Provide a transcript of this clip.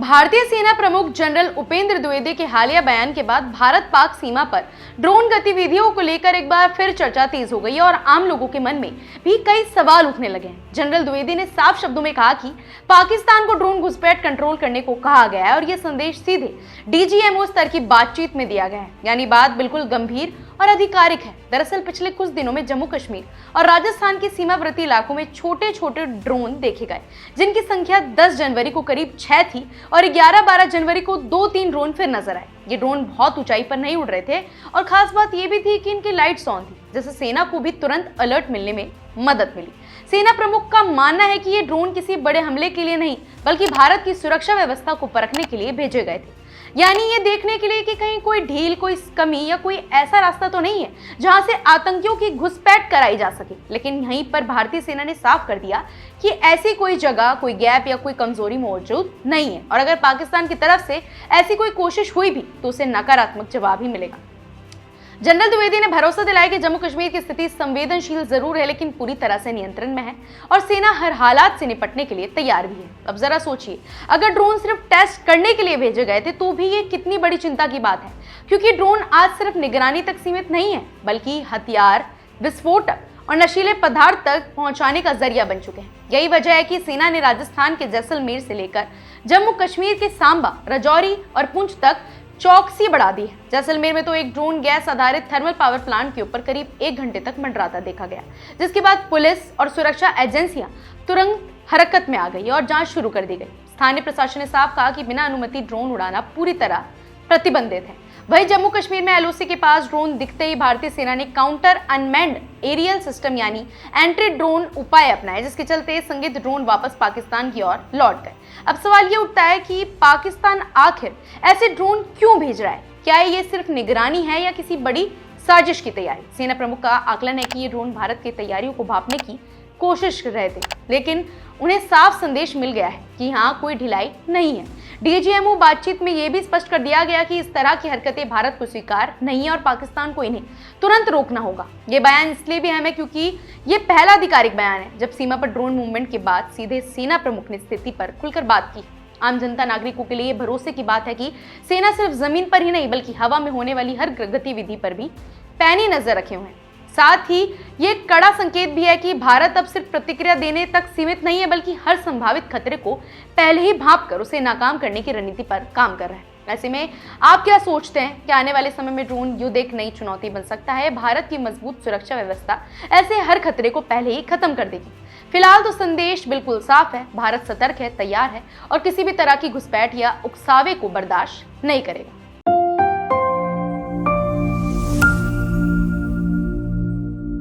भारतीय सेना प्रमुख जनरल उपेंद्र द्विवेदी के हालिया बयान के बाद भारत पाक सीमा पर ड्रोन गतिविधियों को लेकर एक बार फिर चर्चा तेज हो गई है और आम लोगों के मन में भी कई सवाल उठने लगे हैं। जनरल द्विवेदी ने साफ शब्दों में कहा कि पाकिस्तान को ड्रोन घुसपैठ कंट्रोल करने को कहा गया है और यह संदेश सीधे डीजीएमओ स्तर की बातचीत में दिया गया है, यानी बात बिल्कुल गंभीर और आधिकारिक है। दरअसल पिछले कुछ दिनों में जम्मू कश्मीर और राजस्थान के सीमावर्ती इलाकों में छोटे छोटे ड्रोन देखे गए, जिनकी संख्या 10 जनवरी को करीब 6 थी और 11-12 जनवरी को 2-3 ड्रोन फिर नजर आए। ये ड्रोन बहुत ऊंचाई पर नहीं उड़ रहे थे और खास बात यह भी थी कि इनकी लाइट्स ऑन थी, जिससे सेना को भी तुरंत अलर्ट मिलने में मदद मिली। सेना प्रमुख का मानना है कि ये ड्रोन किसी बड़े हमले के लिए नहीं बल्कि भारत की सुरक्षा व्यवस्था को परखने के लिए भेजे गए थे, यानी ये देखने के लिए कि कहीं कोई ढील, कोई कमी या कोई ऐसा रास्ता तो नहीं है जहां से आतंकियों की घुसपैठ कराई जा सके। लेकिन यहीं पर भारतीय सेना ने साफ कर दिया कि ऐसी कोई जगह, कोई गैप या कोई कमजोरी मौजूद नहीं है और अगर पाकिस्तान की तरफ से ऐसी कोई कोशिश हुई भी तो उसे नकारात्मक जवाब ही मिलेगा। जनरल द्विवेदी ने भरोसा दिलाया कि जम्मू कश्मीर की स्थिति संवेदनशील जरूर है लेकिन पूरी तरह से नियंत्रण में है और सेना हर हालात से निपटने के लिए तैयार भी है। अब जरा सोचिए, अगर ड्रोन सिर्फ टेस्ट करने के लिए भेजे गए थे तो भी ये कितनी बड़ी चिंता की बात है, क्योंकि ड्रोन आज सिर्फ निगरानी तक सीमित नहीं है बल्कि हथियार, विस्फोटक और नशीले पदार्थ तक पहुंचाने का जरिया बन चुके हैं। यही वजह है कि सेना ने राजस्थान के जैसलमेर से लेकर जम्मू कश्मीर के सांबा, राजौरी और पुंछ तक चौकसी बढ़ा दी है। जैसलमेर में तो एक ड्रोन गैस आधारित थर्मल पावर प्लांट के ऊपर करीब 1 घंटे तक मंडराता देखा गया, जिसके बाद पुलिस और सुरक्षा एजेंसियां तुरंत हरकत में आ गई और जांच शुरू कर दी गई। स्थानीय प्रशासन ने साफ कहा कि बिना अनुमति ड्रोन उड़ाना पूरी तरह प्रतिबंधित है। वहीं जम्मू कश्मीर में एलओसी के पास ड्रोन दिखते ही भारतीय सेना ने काउंटर अनमैन्ड एरियल सिस्टम यानी एंटी ड्रोन उपाय अपनाए, जिसके चलते संदिग्ध ड्रोन वापस पाकिस्तान की ओर लौट गए। अब सवाल ये उठता है कि पाकिस्तान आखिर ऐसे ड्रोन क्यों भेज रहा है? क्या ये सिर्फ निगरानी है या किसी बड़ी साजिश की तैयारी? सेना प्रमुख का आकलन है कि ये ड्रोन भारत की तैयारियों को भांपने की कोशिश कर रहे थे, लेकिन उन्हें साफ संदेश मिल गया है कि यहाँ कोई ढिलाई नहीं है। डीजीएमओ बातचीत में यह भी स्पष्ट कर दिया गया कि इस तरह की हरकतें भारत को स्वीकार नहीं है और पाकिस्तान को इन्हें तुरंत रोकना होगा। ये बयान इसलिए भी अहम है क्योंकि ये पहला आधिकारिक बयान है जब सीमा पर ड्रोन मूवमेंट के बाद सीधे सेना प्रमुख ने स्थिति पर खुलकर बात की। आम जनता, नागरिकों के लिए भरोसे की बात है कि सेना सिर्फ जमीन पर ही नहीं बल्कि हवा में होने वाली हर गतिविधि पर भी पैनी नजर रखे हुए हैं। साथ ही ये कड़ा संकेत भी है कि भारत अब सिर्फ प्रतिक्रिया देने तक सीमित नहीं है बल्कि हर संभावित खतरे को पहले ही भांप कर उसे नाकाम करने की रणनीति पर काम कर रहा है। ऐसे में आप क्या सोचते हैं कि आने वाले समय में ड्रोन युद्ध एक नई चुनौती बन सकता है? भारत की मजबूत सुरक्षा व्यवस्था ऐसे हर खतरे को पहले ही खत्म कर देगी। फिलहाल तो संदेश बिल्कुल साफ है, भारत सतर्क है, तैयार है और किसी भी तरह की घुसपैठ या उकसावे को बर्दाश्त नहीं करेगा।